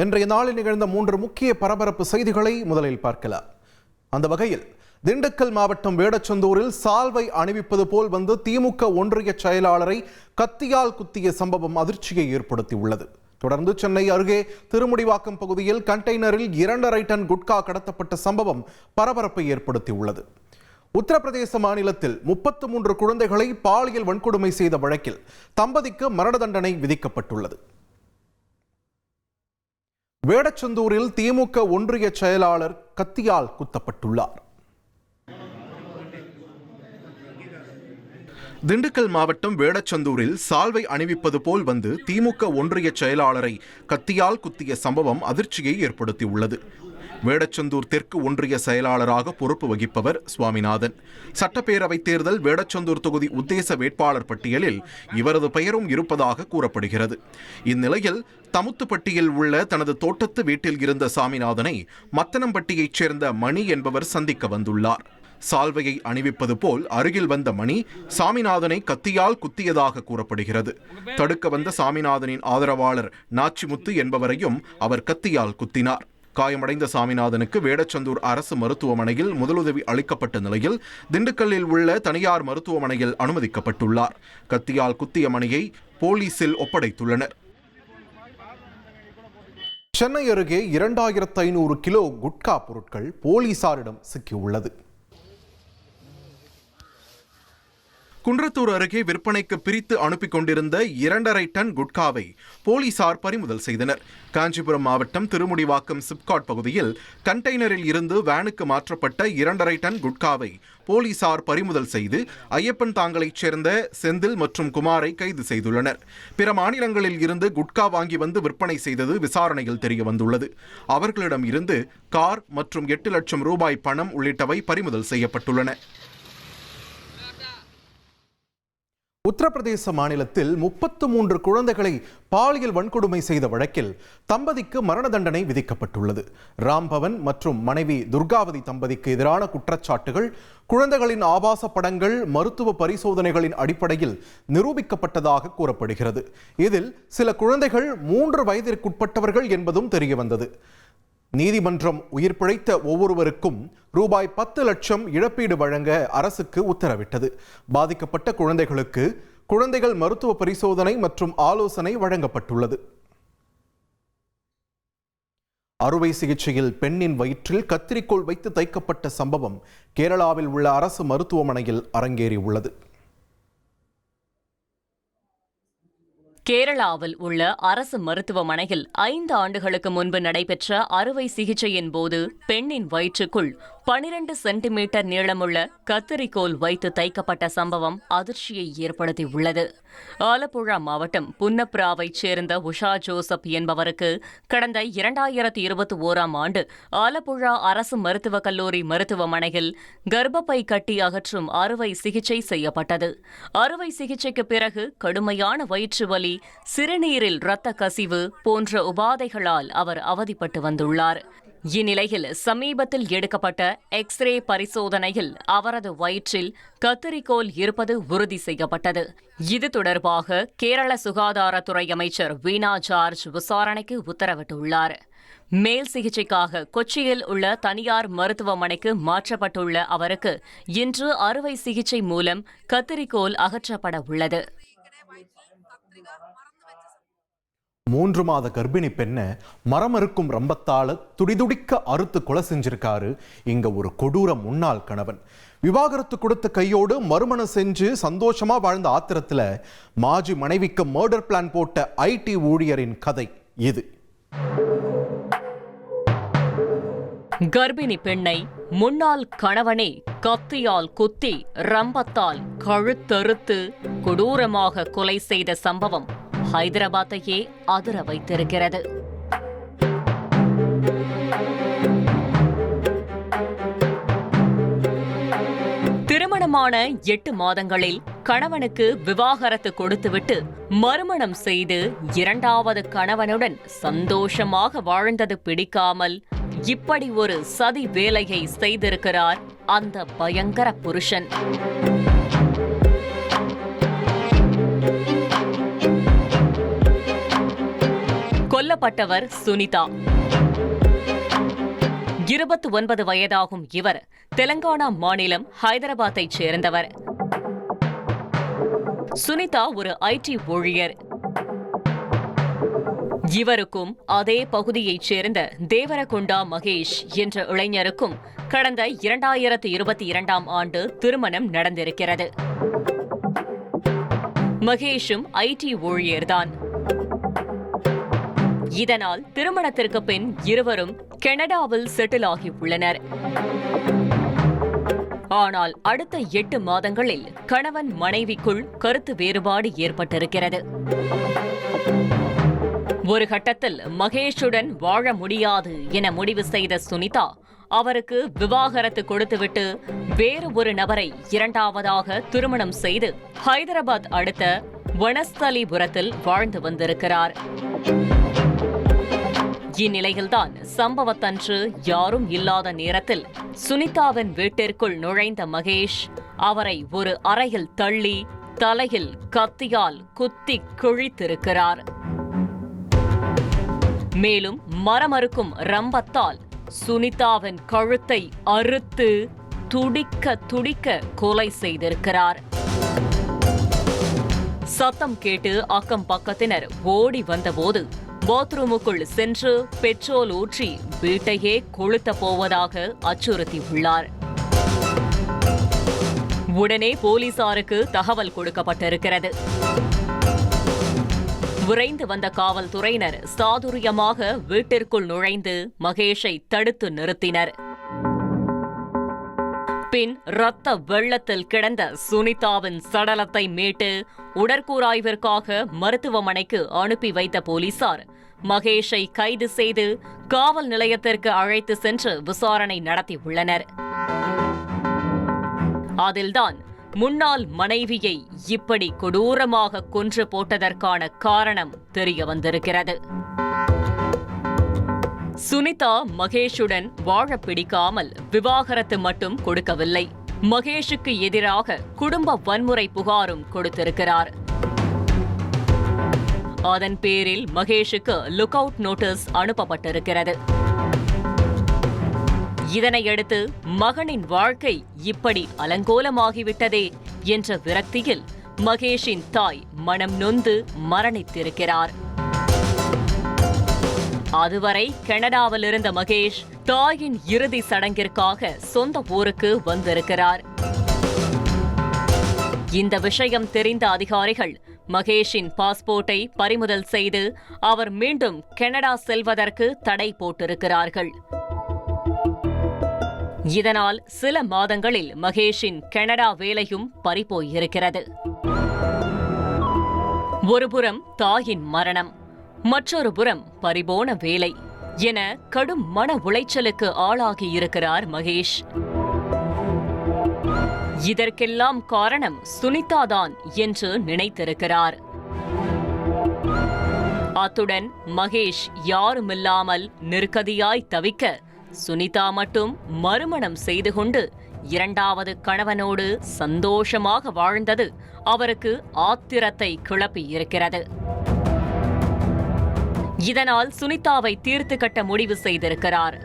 இன்றைய நாளில் நிகழ்ந்த 3 முக்கிய பரபரப்பு செய்திகளை முதலில் பார்க்கலாம். அந்த வகையில் திண்டுக்கல் மாவட்டம் வேடச்சந்தூரில் சால்வை அணிவிப்பது போல் வந்து திமுக ஒன்றிய செயலாளரை கத்தியால் குத்திய சம்பவம் அதிர்ச்சியை ஏற்படுத்தியுள்ளது. தொடர்ந்து சென்னை அருகே திருமுடிவாக்கம் பகுதியில் கண்டெய்னரில் 2.5 டன் குட்கா கடத்தப்பட்ட சம்பவம் பரபரப்பை ஏற்படுத்தியுள்ளது. உத்தரப்பிரதேச மாநிலத்தில் 33 குழந்தைகளை பாலியல் வன்கொடுமை செய்த வழக்கில் தம்பதிக்கு மரண தண்டனை விதிக்கப்பட்டுள்ளது. வேடச்சந்தூரில் திமுக ஒன்றிய செயலாளர் கத்தியால் குத்தப்பட்டுள்ளார். திண்டுக்கல் மாவட்டம் வேடச்சந்தூரில் சால்வை அணிவிப்பது போல் வந்து திமுக ஒன்றிய செயலாளரை கத்தியால் குத்திய சம்பவம் அதிர்ச்சியை ஏற்படுத்தியுள்ளது. வேடச்சந்தூர் தெற்கு ஒன்றிய செயலாளராக பொறுப்பு வகிப்பவர் சுவாமிநாதன். சட்டப்பேரவை தேர்தல் வேடச்சந்தூர் தொகுதி உத்தேச வேட்பாளர் பட்டியலில் இவரது பெயரும் இருப்பதாக கூறப்படுகிறது. இந்நிலையில் தமுத்துப்பட்டியில் உள்ள தனது தோட்டத்து வீட்டில் இருந்த சாமிநாதனை மத்தனம்பட்டியைச் சேர்ந்த மணி என்பவர் சந்திக்க வந்துள்ளார். சால்வையை அணிவிப்பது போல் அருகில் வந்த மணி சாமிநாதனை கத்தியால் குத்தியதாக கூறப்படுகிறது. தடுக்க வந்த சாமிநாதனின் ஆதரவாளர் நாச்சிமுத்து என்பவரையும் அவர் கத்தியால் குத்தினார். காயமடைந்த சாமிநாதனுக்கு வேடச்சந்தூர் அரசு மருத்துவமனையில் முதலுதவி அளிக்கப்பட்ட நிலையில் திண்டுக்கல்லில் உள்ள தனியார் மருத்துவமனையில் அனுமதிக்கப்பட்டுள்ளார். கத்தியால் குத்திய மணியை போலீசில் ஒப்படைத்துள்ளனர். சென்னை அருகே 2500 கிலோ குட்கா பொருட்கள் போலீசாரிடம் சிக்கியுள்ளது. குன்றத்தூர் அருகே விற்பனைக்கு பிரித்து அனுப்பி கொண்டிருந்த 2.5 டன் குட்காவை போலீசார் பறிமுதல் செய்தனர். காஞ்சிபுரம் மாவட்டம் திருமுடிவாக்கம் சிப்காட் பகுதியில் கண்டெய்னரில் இருந்து வேனுக்கு மாற்றப்பட்ட 2.5 டன் குட்காவை போலீசார் பறிமுதல் செய்து ஐயப்பன் தாங்கலைச் சேர்ந்த செந்தில் மற்றும் குமாரை கைது செய்துள்ளனர். பிற மாநிலங்களில் இருந்து குட்கா வாங்கி வந்து விற்பனை செய்தது விசாரணையில் தெரிய வந்துள்ளது. அவர்களிடம் இருந்து கார் மற்றும் 8 லட்சம் ரூபாய் பணம் உள்ளிட்டவை பறிமுதல் செய்யப்பட்டுள்ளன. உத்தரப்பிரதேச மாநிலத்தில் 33 குழந்தைகளை பாலியல் வன்கொடுமை செய்த வழக்கில் தம்பதிக்கு மரண தண்டனை விதிக்கப்பட்டுள்ளது. ராம்பவன் மற்றும் மனைவி துர்காவதி தம்பதிக்கு எதிரான குற்றச்சாட்டுகள் குழந்தைகளின் ஆபாச படங்கள் மருத்துவ பரிசோதனைகளின் அடிப்படையில் நிரூபிக்கப்பட்டதாக கூறப்படுகிறது. இதில் சில குழந்தைகள் 3 வயதிற்குட்பட்டவர்கள் என்பதும் தெரியவந்தது. நீதிமன்றம் உயிர் பிழைத்த ஒவ்வொருவருக்கும் ரூபாய் 10 லட்சம் இழப்பீடு வழங்க அரசுக்கு உத்தரவிட்டது. பாதிக்கப்பட்ட குழந்தைகளுக்கு குழந்தைகள் மருத்துவ பரிசோதனை மற்றும் ஆலோசனை வழங்கப்பட்டுள்ளது. அறுவை சிகிச்சையில் பெண்ணின் வயிற்றில் கத்தரிக்கோல் வைத்து தைக்கப்பட்ட சம்பவம் கேரளாவில் உள்ள அரசு மருத்துவமனையில் அரங்கேறியுள்ளது. கேரளாவில் உள்ள அரசு மருத்துவமனையில் 5 ஆண்டுகளுக்கு முன்பு நடைபெற்ற அறுவை சிகிச்சையின் போது பெண்ணின் வயிற்றுக்குள் 12 சென்டிமீட்டர் நீளமுள்ள கத்தரிக்கோல் வைத்து தைக்கப்பட்ட சம்பவம் அதிர்ச்சியை ஏற்படுத்தியுள்ளது. ஆலப்புழா மாவட்டம் புன்னப்ராவைச் சேர்ந்த உஷா ஜோசப் என்பவருக்கு கடந்த 2021ஆம் ஆண்டு ஆலப்புழா அரசு மருத்துவக் கல்லூரி மருத்துவமனையில் கர்ப்பப்பை கட்டி அகற்றும் அறுவை சிகிச்சை செய்யப்பட்டது. அறுவை சிகிச்சைக்கு பிறகு கடுமையான வயிற்று வலி, சிறுநீரில் இரத்த கசிவு போன்ற உபாதைகளால் அவர் அவதிப்பட்டு வந்துள்ளார். இந்நிலையில் சமீபத்தில் எடுக்கப்பட்ட எக்ஸ்ரே பரிசோதனையில் அவரது வயிற்றில் கத்தரிக்கோல் இருப்பது உறுதி செய்யப்பட்டது. இது தொடர்பாக கேரள சுகாதாரத்துறை அமைச்சர் வீணா ஜார்ஜ் விசாரணைக்கு உத்தரவிட்டுள்ளார். மேல் சிகிச்சைக்காக கொச்சியில் உள்ள தனியார் மருத்துவமனைக்கு மாற்றப்பட்டுள்ள அவருக்கு இன்று அறுவை சிகிச்சை மூலம் கத்தரிக்கோல் அகற்றப்பட உள்ளது. 3 மாத கர்ப்பிணி பெண்ணை மரமறுக்கும் ரம்பத்தால துடிதுடிக்க அறுத்து கொலை செஞ்சிருக்காரு இங்க ஒரு கொடூர முன்னாள் கணவன். விவாகரத்து கொடுத்த கையோடு மறுமணம் செஞ்சு சந்தோஷமா வாழ்ந்த ஆத்திரத்துல மாஜி மனைவிக்கு மர்டர் பிளான் போட்ட ஐடி ஊழியரின் கதை இது. கர்ப்பிணி பெண்ணை முன்னாள் கணவனே கத்தியால் குத்தி ரம்பத்தால் கழுத்தறுத்து கொடூரமாக கொலை செய்த சம்பவம் ஹைதராபாத்தையே அதிர வைத்திருக்கிறது. திருமணமான 8 மாதங்களில் கணவனுக்கு விவாகரத்து கொடுத்துவிட்டு மறுமணம் செய்து 2வது கணவனுடன் சந்தோஷமாக வாழ்ந்தது பிடிக்காமல் இப்படி ஒரு சதி வேலையை செய்திருக்கிறார் அந்த பயங்கர புருஷன். கொல்லப்பட்டவர் சுனிதா. 29 வயதாகும் இவர் தெலங்கானா மாநிலம் ஹைதராபாத்தைச் சேர்ந்தவர். சுனிதா ஒரு ஐடி ஊழியர். இவருக்கும் அதே பகுதியைச் சேர்ந்த தேவரகொண்டா மகேஷ் என்ற இளைஞருக்கும் கடந்த 2022ஆம் ஆண்டு திருமணம் நடந்திருக்கிறது. மகேஷும் ஐடி ஊழியர்தான். இதனால் திருமணத்திற்கு பின் இருவரும் கனடாவில் செட்டில் ஆகியுள்ளனர். ஆனால் அடுத்த 8 மாதங்களில் கணவன் மனைவிக்குள் கருத்து வேறுபாடு ஏற்பட்டிருக்கிறது. ஒரு கட்டத்தில் மகேஷுடன் வாழ முடியாது என முடிவு செய்த சுனிதா அவருக்கு விவாகரத்து கொடுத்துவிட்டு வேறு ஒரு நபரை இரண்டாவதாக திருமணம் செய்து ஹைதராபாத் அடுத்த வனஸ்தலிபுரத்தில் வாழ்ந்து வந்திருக்கிறார். இந்நிலையில்தான் சம்பவத்தன்று யாரும் இல்லாத நேரத்தில் சுனிதாவின் வீட்டிற்குள் நுழைந்த மகேஷ் அவரை ஒரு அறையில் தள்ளி தலையில் கத்தியால் குத்தி கிழித்திருக்கிறார். மேலும் மரமறுக்கும் ரம்பத்தால் சுனிதாவின் கழுத்தை அறுத்து துடிக்க துடிக்க கொலை செய்திருக்கிறார். சத்தம் கேட்டு அக்கம் பக்கத்தினர் ஓடி வந்தபோது பாத்ரூமுக்குள் சென்று பெட்ரோல் ஊற்றி வீட்டையே கொளுத்த போவதாக அச்சுறுத்தியுள்ளார். உடனே போலீசாருக்கு தகவல் கொடுக்கப்பட்டிருக்கிறது. விரைந்து வந்த காவல்துறையினர் சாதுரியமாக வீட்டிற்குள் நுழைந்து மகேஷை தடுத்து நிறுத்தினர். பின் இரத்த வெள்ளத்தில் கிடந்த சுனிதாவின் சடலத்தை மீட்டு உடற்கூராய்விற்காக மருத்துவமனைக்கு அனுப்பி வைத்த போலீசார் மகேஷை கைது செய்து காவல் நிலையத்திற்கு அழைத்து சென்று விசாரணை நடத்தியுள்ளனர். அதில்தான் முன்னாள் மனைவியை இப்படி கொடூரமாக கொன்று போட்டதற்கான காரணம் தெரிய வந்திருக்கிறது. சுனிதா மகேஷுடன் வாழ பிடிக்காமல் விவாகரத்து மட்டும் கொடுக்கவில்லை, மகேஷுக்கு எதிராக குடும்ப வன்முறை புகாரும் கொடுத்திருக்கிறார். அதன் பேரில் மகேஷுக்கு லுக் அவுட் நோட்டீஸ் அனுப்பப்பட்டிருக்கிறது. இதனையடுத்து மகனின் வாழ்க்கை இப்படி அலங்கோலமாகிவிட்டதே என்ற விரக்தியில் மகேஷின் தாய் மனம் நொந்து மரணித்திருக்கிறார். அதுவரை கனடாவில் இருந்த மகேஷ் தாயின் இறுதி சடங்கிற்காக சொந்த ஊருக்கு வந்திருக்கிறார். இந்த விஷயம் தெரிந்த அதிகாரிகள் மகேஷின் பாஸ்போர்ட்டை பறிமுதல் செய்து அவர் மீண்டும் கனடா செல்வதற்கு தடை போட்டிருக்கிறார்கள். இதனால் சில மாதங்களில் மகேஷின் கனடா வேலையும் பறிபோயிருக்கிறது. ஒருபுறம் தாயின் மரணம், மற்றொரு புறம் பறிபோன வேலை என கடும் மன உளைச்சலுக்கு ஆளாகியிருக்கிறார் மகேஷ். இதற்கெல்லாம் காரணம் சுனிதாதான் என்று நினைத்திருக்கிறார். அத்துடன் மகேஷ் யாருமில்லாமல் நிர்கதியாய் தவிக்க சுனிதா மட்டும் மறுமணம் செய்து கொண்டு இரண்டாவது கணவனோடு சந்தோஷமாக வாழ்ந்தது அவருக்கு ஆத்திரத்தை கிளப்பியிருக்கிறது. இதனால் சுனிதாவை தீர்த்து கட்ட முடிவு செய்திருக்கிறார்.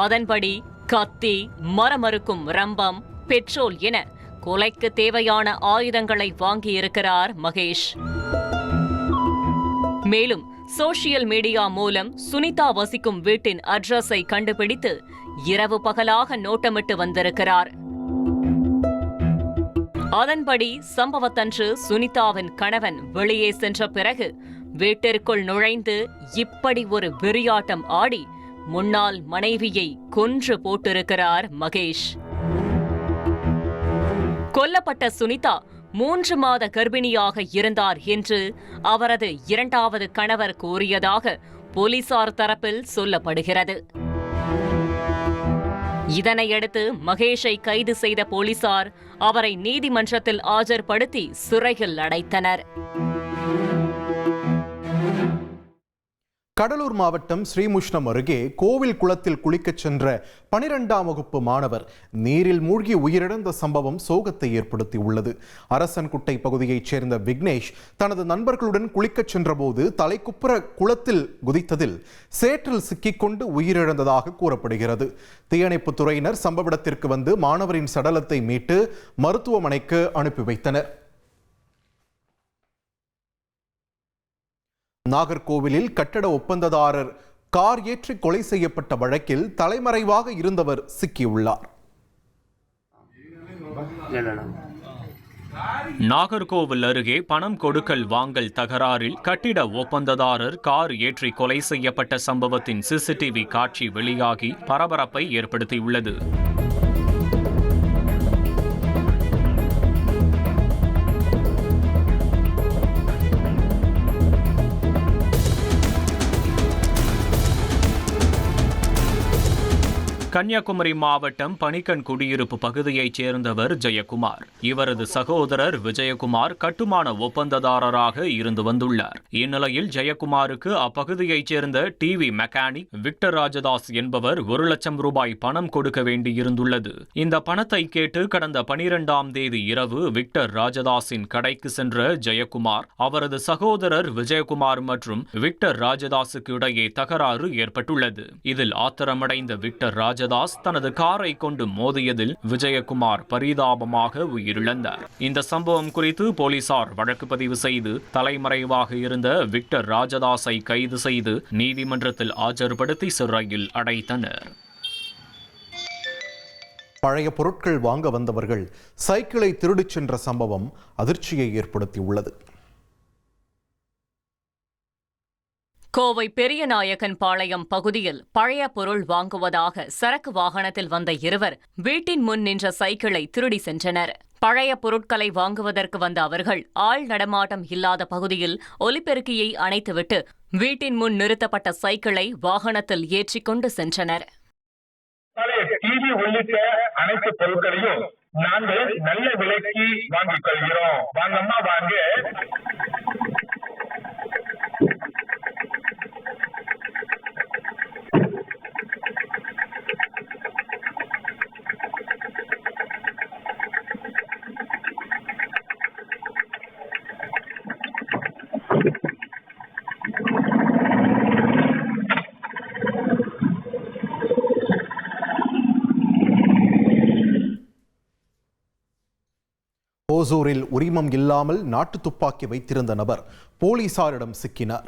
அதன்படி கத்தி, மரமறுக்கும் ரம்பம், பெட்ரோல் என கொலைக்கு தேவையான ஆயுதங்களை வாங்கியிருக்கிறார் மகேஷ். மேலும் சோஷியல் மீடியா மூலம் சுனிதா வசிக்கும் வீட்டின் அட்ரஸை கண்டுபிடித்து இரவு பகலாக நோட்டமிட்டு வந்திருக்கிறார். அதன்படி சம்பவத்தன்று சுனிதாவின் கணவன் வெளியே சென்ற பிறகு வீட்டிற்குள் நுழைந்து இப்படி ஒரு வெறியாட்டம் ஆடி முன்னாள் மனைவியை கொன்று போட்டிருக்கிறார் மகேஷ். கொல்லப்பட்ட சுனிதா 3 மாத கர்ப்பிணியாக இருந்தார் என்று அவரது இரண்டாவது கணவர் கூறியதாக போலீசார் தரப்பில் சொல்லப்படுகிறது. இதனையடுத்து மகேஷை கைது செய்த போலீசார் அவரை நீதிமன்றத்தில் ஆஜர்படுத்தி சிறையில் அடைத்தனர். கடலூர் மாவட்டம் ஸ்ரீமுஷ்ணம் அருகே கோவில் குளத்தில் குளிக்கச் சென்ற 12ஆம் வகுப்பு மாணவர் நீரில் மூழ்கி உயிரிழந்த சம்பவம் சோகத்தை ஏற்படுத்தியுள்ளது. அரசன்குட்டை பகுதியைச் சேர்ந்த விக்னேஷ் தனது நண்பர்களுடன் குளிக்கச் சென்றபோது தலைக்குப்புற குளத்தில் குதித்ததில் சேற்றில் சிக்கிக்கொண்டு உயிரிழந்ததாக கூறப்படுகிறது. தீயணைப்புத் துறையினர் சம்பவ இடத்திற்கு வந்து மாணவரின் சடலத்தை மீட்டு மருத்துவமனைக்கு அனுப்பி வைத்தனர். நாகர்கோவிலில் கட்டட ஒப்பந்ததாரர் கார் ஏற்றி கொலை செய்யப்பட்ட வழக்கில் தலைமறைவாக இருந்தவர் சிக்கியுள்ளார். நாகர்கோவில் அருகே பணம் கொடுக்கல் வாங்கல் தகராறில் கட்டிட ஒப்பந்ததாரர் கார் ஏற்றி கொலை செய்யப்பட்ட சம்பவத்தின் சிசிடிவி காட்சி வெளியாகி பரபரப்பை ஏற்படுத்தியுள்ளது. கன்னியாகுமரி மாவட்டம் பணிக்கன் குடியிருப்பு பகுதியைச் சேர்ந்தவர் ஜெயக்குமார். இவரது சகோதரர் விஜயகுமார் கட்டுமான ஒப்பந்ததாரராக இருந்து வந்துள்ளார். இந்நிலையில் ஜெயக்குமாருக்கு அப்பகுதியைச் சேர்ந்த டிவி மெக்கானிக் விக்டர் ராஜதாஸ் என்பவர் 1 லட்சம் ரூபாய் பணம் கொடுக்க வேண்டியிருந்துள்ளது. இந்த பணத்தை கேட்டு கடந்த 12ஆம் தேதி இரவு விக்டர் ராஜதாஸின் கடைக்கு சென்ற ஜெயக்குமார் அவரது சகோதரர் விஜயகுமார் மற்றும் விக்டர் ராஜதாஸுக்கு இடையே தகராறு ஏற்பட்டுள்ளது. இதில் ஆத்திரமடைந்த விக்டர் ராஜதாஸ் தனது காரை கொண்டு மோதியதில் விஜயகுமார் பரிதாபமாக உயிரிழந்தார். இந்த சம்பவம் குறித்து போலீசார் வழக்கு பதிவு செய்து தலைமறைவாக இருந்த விக்டர் ராஜதாஸை கைது செய்து நீதிமன்றத்தில் ஆஜர்படுத்தி சிறையில் அடைத்தனர். பழைய பொருட்கள் வாங்க வந்தவர்கள் சைக்கிளை திருடிச் சென்ற சம்பவம் அதிர்ச்சியை ஏற்படுத்தியுள்ளது. கோவை பெரியநாயக்கன் பாளையம் பகுதியில் பழைய பொருள் வாங்குவதாக சரக்கு வாகனத்தில் வந்த இருவர் வீட்டின் முன் நின்ற சைக்கிளை திருடி சென்றனர். பழைய பொருட்களை வாங்குவதற்கு வந்த அவர்கள் ஆள் நடமாட்டம் இல்லாத பகுதியில் ஒலிபெருக்கியை அணைத்துவிட்டு வீட்டின் முன் நிறுத்தப்பட்ட சைக்கிளை வாகனத்தில் ஏற்றிக்கொண்டு சென்றனர். டிவி உள்ளிட்ட அனைத்து பொருட்களையும் நாங்கள் நல்ல விலைக்கு வாங்கிக் கொள்கிறோம். வாங்கம்மா வாங்க. ஓசூரில் உரிமம் இல்லாமல் நாட்டு துப்பாக்கி வைத்திருந்த நபர் போலீசாரிடம் சிக்கினார்.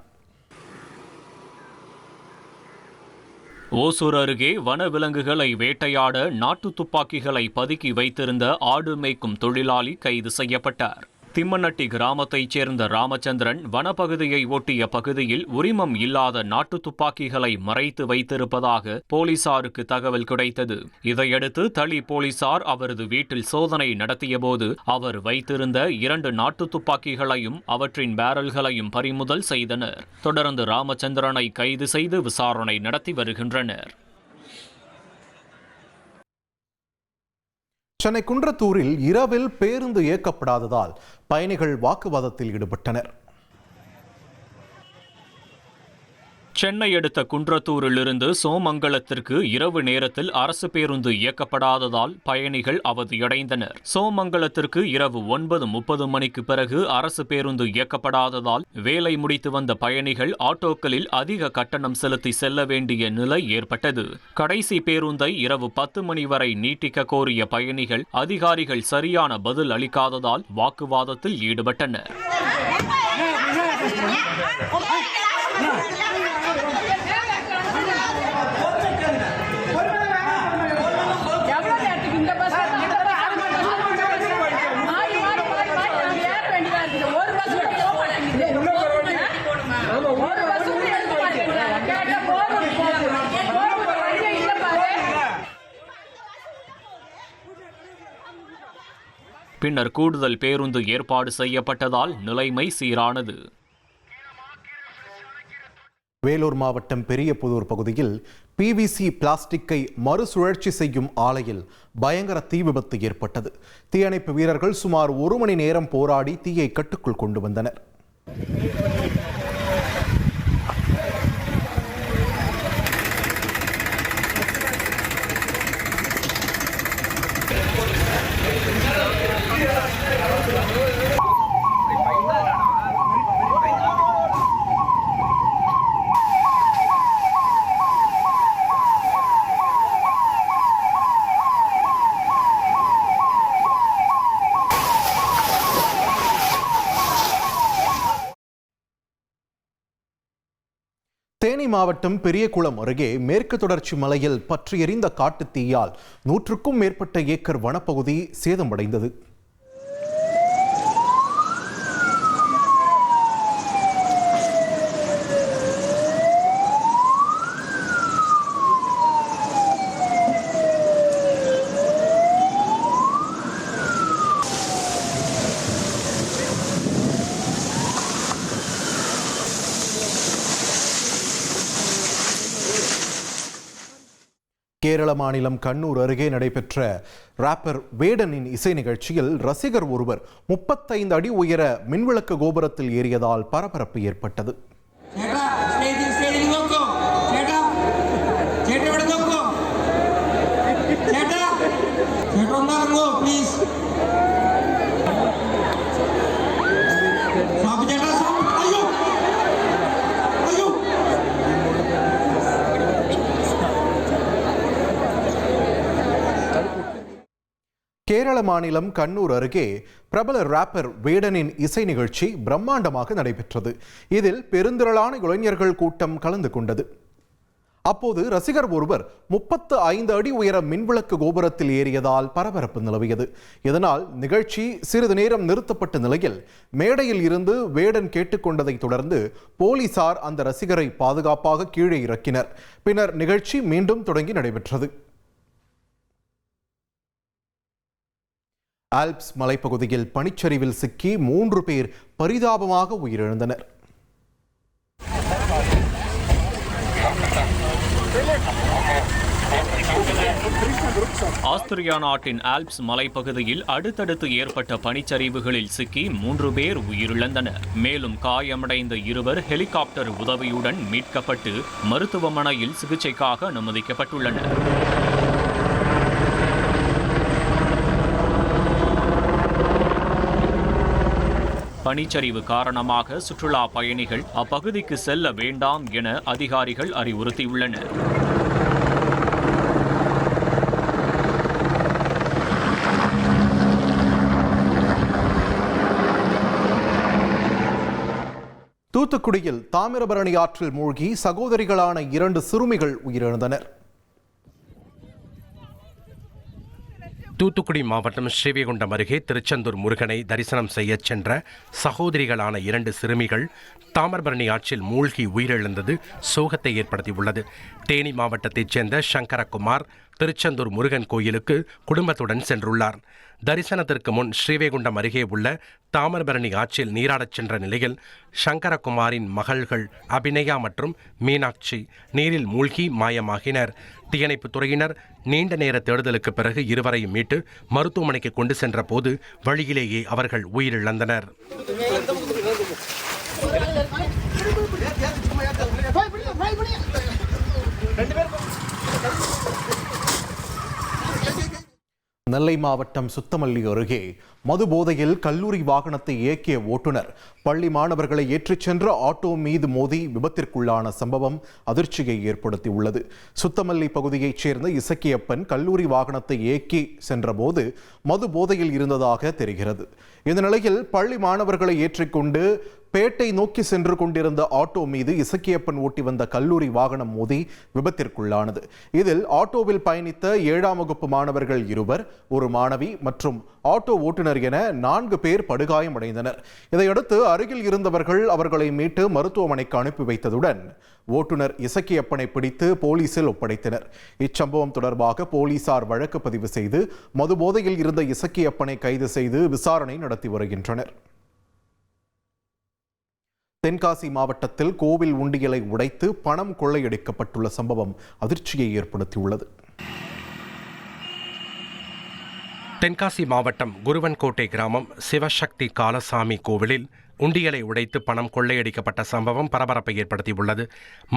ஓசூர் அருகே வனவிலங்குகளை வேட்டையாட நாட்டு துப்பாக்கிகளை பதுக்கி வைத்திருந்த ஆடு மேய்க்கும் தொழிலாளி கைது செய்யப்பட்டார். திம்மநட்டி கிராமத்தைச் சேர்ந்த ராமச்சந்திரன் வனப்பகுதியை ஒட்டிய பகுதியில் உரிமம் இல்லாத நாட்டு துப்பாக்கிகளை மறைத்து வைத்திருப்பதாக போலீசாருக்கு தகவல் கிடைத்தது. இதையடுத்து தளி போலீசார் அவரது வீட்டில் சோதனை நடத்தியபோது அவர் வைத்திருந்த 2 நாட்டு துப்பாக்கிகளையும் அவற்றின் பேரல்களையும் பறிமுதல் செய்தனர். தொடர்ந்து ராமச்சந்திரனை கைது செய்து விசாரணை நடத்தி வருகின்றனர். சென்னை குன்றத்தூரில் இரவில் பேருந்து இயக்கப்படாததால் பயணிகள் வாக்குவாதத்தில் ஈடுபட்டனர். சென்னை அடுத்த குன்றத்தூரிலிருந்து சோமங்கலத்திற்கு இரவு நேரத்தில் அரசு பேருந்து இயக்கப்படாததால் பயணிகள் அவதியடைந்தனர். சோமங்கலத்திற்கு இரவு 9:30 மணிக்கு பிறகு அரசு பேருந்து இயக்கப்படாததால் வேலை முடித்து வந்த பயணிகள் ஆட்டோக்களில் அதிக கட்டணம் செலுத்தி செல்ல வேண்டிய நிலை ஏற்பட்டது. கடைசி பேருந்தை இரவு 10 மணி வரை நீட்டிக்க கோரிய பயணிகள் அதிகாரிகள் சரியான பதில் அளிக்காததால் வாக்குவாதத்தில் ஈடுபட்டனர். பின்னர் கூடுதல் பேருந்து ஏற்பாடு செய்யப்பட்டதால் நிலைமை சீரானது. வேலூர் மாவட்டம் பெரியபுதூர் பகுதியில் PVC பிளாஸ்டிக்கை மறுசுழற்சி செய்யும் ஆலையில் பயங்கர தீ விபத்து ஏற்பட்டது. தீயணைப்பு வீரர்கள் சுமார் 1 மணி நேரம் போராடி தீயை கட்டுக்குள் கொண்டு வந்தனர். தேனி மாவட்டம் பெரியகுளம் அருகே மேற்கு தொடர்ச்சி மலையில் பற்றி எரிந்த காட்டுத் தீயால் 100க்கும் மேற்பட்ட ஏக்கர் வனப்பகுதி சேதமடைந்தது. கேரள மாநிலம் கண்ணூர் அருகே நடைபெற்ற ராப்பர் வேடனின் இசை நிகழ்ச்சியில் ரசிகர் ஒருவர் 35 அடி உயர மின்விளக்கு கோபுரத்தில் ஏறியதால் பரபரப்பு ஏற்பட்டது. கேரள மாநிலம் கண்ணூர் அருகே பிரபல ராப்பர் வேடனின் இசை நிகழ்ச்சி பிரம்மாண்டமாக நடைபெற்றது. இதில் பெருந்திரளான இளைஞர்கள் கூட்டம் கலந்து கொண்டது. அப்போது ரசிகர் ஒருவர் 35 அடி உயர மின்விளக்கு கோபுரத்தில் ஏறியதால் பரபரப்பு நிலவியது. இதனால் நிகழ்ச்சி சிறிது நேரம் நிறுத்தப்பட்ட நிலையில் மேடையில் இருந்து வேடன் கேட்டுக்கொண்டதை தொடர்ந்து போலீசார் அந்த ரசிகரை பாதுகாப்பாக கீழே இறக்கினர். பின்னர் நிகழ்ச்சி மீண்டும் தொடங்கி நடைபெற்றது. ஆல்ப்ஸ் மலைப்பகுதியில் பனிச்சரிவில் சிக்கி 3 பேர் பரிதாபமாக உயிரிழந்தனர். ஆஸ்திரியா நாட்டின் ஆல்ப்ஸ் மலைப்பகுதியில் அடுத்தடுத்து ஏற்பட்ட பனிச்சரிவுகளில் சிக்கி 3 பேர் உயிரிழந்தனர். மேலும் காயமடைந்த 2 ஹெலிகாப்டர் உதவியுடன் மீட்கப்பட்டு மருத்துவமனையில் சிகிச்சைக்காக அனுமதிக்கப்பட்டுள்ளனர். பனிச்சரிவு காரணமாக சுற்றுலா பயணிகள் அப்பகுதிக்கு செல்ல வேண்டாம் என அதிகாரிகள் அறிவுறுத்தியுள்ளனர். தூத்துக்குடியில் தாமிரபரணி ஆற்றில் மூழ்கி சகோதரிகளான 2 சிறுமிகள் உயிரிழந்தனர். தூத்துக்குடி மாவட்டம் ஸ்ரீவைகுண்டம் அருகே திருச்செந்தூர் முருகனை தரிசனம் செய்ய சென்ற சகோதரிகளான 2 சிறுமிகள் தாமிரபரணி ஆற்றில் மூழ்கி உயிரிழந்தது சோகத்தை ஏற்படுத்தியுள்ளது. தேனி மாவட்டத்தைச் சேர்ந்த சங்கரகுமார் திருச்செந்தூர் முருகன் கோயிலுக்கு குடும்பத்துடன் சென்றுள்ளார். தரிசனத்திற்கு முன் ஸ்ரீவைகுண்டம் அருகே உள்ள தாமிரபரணி ஆற்றில் நீராடச் சென்ற நிலையில் சங்கரகுமாரின் மகள்கள் அபிநயா மற்றும் மீனாட்சி நீரில் மூழ்கி மாயமாகினர். தீயணைப்பு துறையினர் நீண்ட நேர தேடுதலுக்கு பிறகு இருவரையும் மீட்டு மருத்துவமனைக்கு கொண்டு சென்ற போது வழியிலேயே அவர்கள் உயிரிழந்தனர். நெல்லை மாவட்டம் சுத்தமல்லி அருகே மது போதையில் கல்லூரி வாகனத்தை இயக்கிய ஓட்டுநர் பள்ளி மாணவர்களை ஏற்றிச் சென்ற ஆட்டோ மீது மோதி விபத்திற்குள்ளான சம்பவம் அதிர்ச்சியை ஏற்படுத்தியுள்ளது. சுத்தமல்லி பகுதியைச் சேர்ந்த இசக்கியப்பன் கல்லூரி வாகனத்தை இயக்கி சென்றபோது மது போதையில் இருந்ததாக தெரிகிறது. இந்த நிலையில் பள்ளி மாணவர்களை ஏற்றிக்கொண்டு பேட்டை நோக்கி சென்று கொண்டிருந்த ஆட்டோ மீது இசக்கியப்பன் ஓட்டி வந்த கல்லூரி வாகனம் மோதி விபத்திற்குள்ளானது. இதில் ஆட்டோவில் பயணித்த 7ஆம் வகுப்பு மாணவர்கள் 2, ஒரு மாணவி மற்றும் ஆட்டோ ஓட்டுநர் என 4 பேர் படுகாயமடைந்தனர். இதையடுத்து அருகில் இருந்தவர்கள் அவர்களை மீட்டு மருத்துவமனைக்கு அனுப்பி வைத்ததுடன் ஓட்டுநர் இசக்கியப்பனை பிடித்து போலீசில் ஒப்படைத்தனர். இச்சம்பவம் தொடர்பாக போலீசார் வழக்கு பதிவு செய்து மது போதையில் இருந்த இசக்கியப்பனை கைது செய்து விசாரணை நடத்தி வருகின்றனர். தென்காசி மாவட்டத்தில் கோவில் உண்டியலை உடைத்து பணம் கொள்ளையடிக்கப்பட்டுள்ள சம்பவம் அதிர்ச்சியை ஏற்படுத்தியுள்ளது. தென்காசி மாவட்டம் குருவன்கோட்டை கிராமம் சிவசக்தி காலசாமி கோவிலில் உண்டியலை உடைத்து பணம் கொள்ளையடிக்கப்பட்ட சம்பவம் பரபரப்பை ஏற்படுத்தியுள்ளது.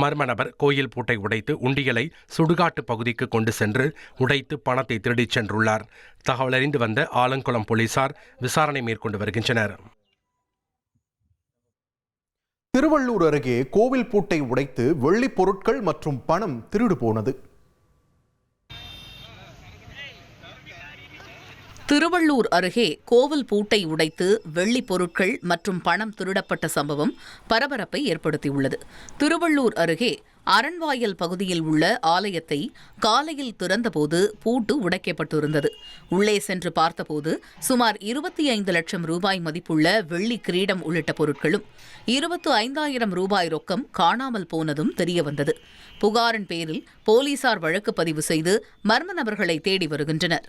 மர்ம நபர் கோயில் பூட்டை உடைத்து உண்டியலை சுடுகாட்டு பகுதிக்கு கொண்டு சென்று உடைத்து பணத்தை திருடிச் சென்றுள்ளார். தகவலறிந்து வந்த ஆலங்குளம் போலீசார் விசாரணை மேற்கொண்டு வருகின்றனர். திருவள்ளூர் அருகே கோவில் பூட்டை உடைத்து வெள்ளிப் பொருட்கள் மற்றும் பணம் திருடு போனது. திருவள்ளூர் அருகே கோவில் பூட்டை உடைத்து வெள்ளி பொருட்கள் மற்றும் பணம் திருடப்பட்ட சம்பவம் பரபரப்பை ஏற்படுத்தியுள்ளது. திருவள்ளூர் அருகே அரண்வாயல் பகுதியில் உள்ள ஆலயத்தை காலையில் திறந்தபோது பூட்டு உடைக்கப்பட்டிருந்தது. உள்ளே சென்று பார்த்தபோது சுமார் 25 லட்சம் ரூபாய் மதிப்புள்ள வெள்ளி கிரீடம் உள்ளிட்ட பொருட்களும் 25,000 ரூபாய் ரொக்கம் காணாமல் போனதும் தெரியவந்தது. புகாரின் பேரில் போலீசார் வழக்கு பதிவு செய்து மர்ம நபர்களை தேடி வருகின்றனர்.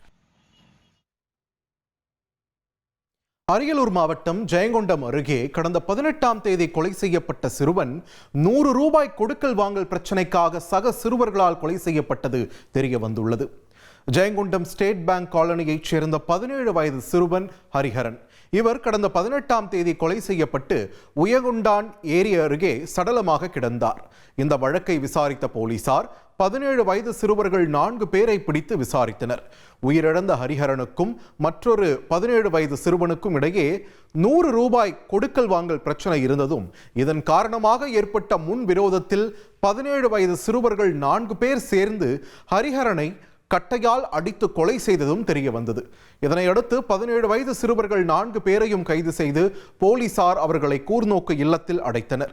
அரியலூர் மாவட்டம் ஜெயங்கொண்டம் அருகே கடந்த 18ஆம் தேதி கொலை செய்யப்பட்ட சிறுவன் 100 ரூபாய் கொடுக்கல் வாங்கல் பிரச்சினைக்காக சக சிறுவர்களால் கொலை செய்யப்பட்டது தெரிய வந்துள்ளது. ஜெயங்கொண்டம் ஸ்டேட் பேங்க் காலனியைச் சேர்ந்த 17 வயது சிறுவன் ஹரிஹரன். இவர் கடந்த 18ஆம் தேதி கொலை செய்யப்பட்டு உயகுண்டான் ஏரி அருகே சடலமாக கிடந்தார். இந்த வழக்கை விசாரித்த போலீசார் 17 வயது சிறுவர்கள் 4 பேரை பிடித்து விசாரித்தனர். உயிரிழந்த ஹரிஹரனுக்கும் மற்றொரு 17 வயது சிறுவனுக்கும் இடையே 100 ரூபாய் கொடுக்கல் வாங்கல் பிரச்சனை இருந்ததும் இதன் காரணமாக ஏற்பட்ட முன் விரோதத்தில் 17 வயது சிறுவர்கள் 4 பேர் சேர்ந்து ஹரிஹரனை கட்டையால் அடித்து கொலை செய்ததும் தெரிய வந்தது. இதனையடுத்து 17 வயது சிறுவர்கள் 4 பேரையும் கைது செய்து போலீசார் அவர்களை கூர்நோக்கு இல்லத்தில் அடைத்தனர்.